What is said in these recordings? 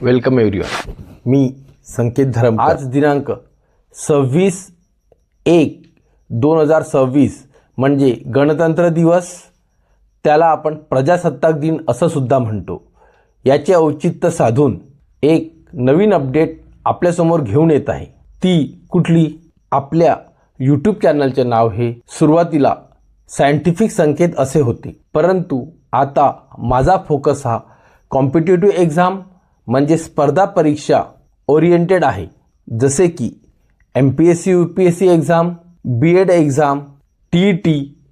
Welcome everyone. मी संकेत धरम. आज दिनांक 26/1/2026 म्हणजे गणतंत्र दिवस, त्याला आपण प्रजासत्ताक दिन असं सुद्धा म्हणतो. याचे औचित्य साधून एक नवीन अपडेट आपल्यासमोर घेऊन येत आहे. ती कुठली? आपल्या यूट्यूब चॅनलचे नाव हे सुरुवातीला सायंटिफिक संकेत असे होते, परंतु आता माझा फोकस हा कॉम्पिटिटिव्ह एक्झाम म्हणजे स्पर्धा परीक्षा ओरिएंटेड आहे. जसे की MPSC UPSC exam, BEd exam, TET,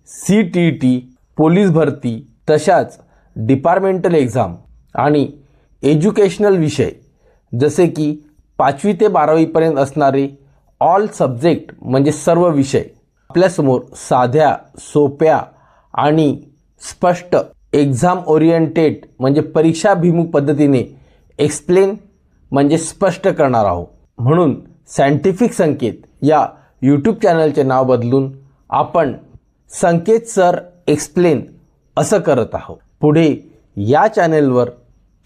CTET, police भरती, तशाच डिपार्टमेंटल एक्झाम आणि एज्युकेशनल विषय जसे की 5वी ते 12वी पर्यंत असणारे ऑल सब्जेक्ट म्हणजे सर्व विषय आपल्यासमोर साध्या, सोप्या आणि स्पष्ट एक्झाम ओरिएंटेड म्हणजे परीक्षाभिमुख पद्धतीने एक्सप्लेन म्हणजे स्पष्ट करणार आहोत. म्हणून सायंटिफिक संकेत या यूट्यूब चॅनलचे नाव बदलून आपण संकेत सर एक्सप्लेन असं करत आहोत. पुढे या चॅनलवर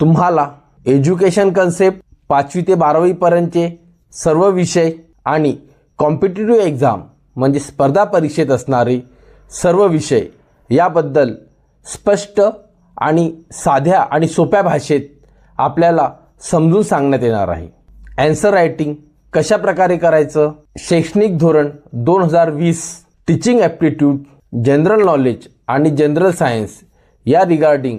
तुम्हाला एज्युकेशन कन्सेप्ट, 5वी ते 12वी पर्यंतचे सर्व विषय आणि कॉम्पिटिटिव्ह एक्झाम म्हणजे स्पर्धा परीक्षेत असणारे सर्व विषय याबद्दल स्पष्ट आणि साध्या आणि सोप्या भाषेत आपल्याला समजून सांगण्यात येणार आहे. ॲन्सर रायटिंग कशा प्रकारे करायचं, शैक्षणिक धोरण 2020, टीचिंग ॲप्टिट्यूड, जनरल नॉलेज आणि जनरल सायन्स या रिगार्डिंग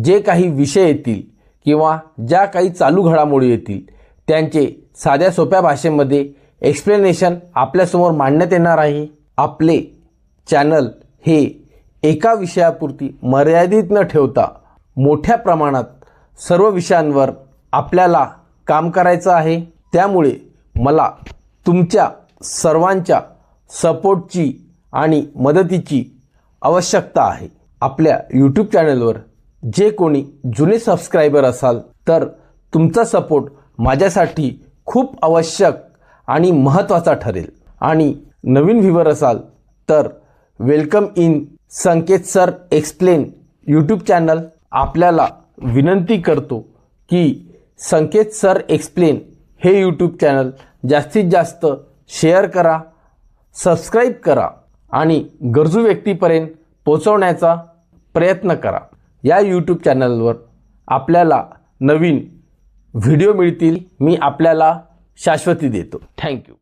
जे काही विषय येतील किंवा ज्या काही चालू घडामोडी येतील त्यांचे साध्या सोप्या भाषेमध्ये एक्सप्लेनेशन आपल्यासमोर मांडण्यात येणार आहे. आपले चॅनल हे एका विषयापुरती मर्यादित न ठेवता मोठ्या प्रमाणात सर्व विषयांवर आपल्याला काम करायचं आहे. त्यामुळे मला तुमच्या सर्वांच्या सपोर्टची आणि मदतीची आवश्यकता आहे. आपल्या यूट्यूब चॅनलवर जे कोणी जुने सबस्क्रायबर असाल तर तुमचा सपोर्ट माझ्यासाठी खूप आवश्यक आणि महत्त्वाचा ठरेल. आणि नवीन व्ह्यूवर असाल तर welcome in Sanket sir explain YouTube channel. आपल्याला विनंती करतो की संकेत सर एक्सप्लेन हे यूट्यूब चॅनल जास्तीत जास्त शेअर करा, सबस्क्राईब करा आणि गरजू व्यक्तीपर्यंत पोचवण्याचा प्रयत्न करा. या यूट्यूब चॅनलवर आपल्याला नवीन व्हिडिओ मिळतील. मी आपल्याला शाश्वती देतो. थँक्यू.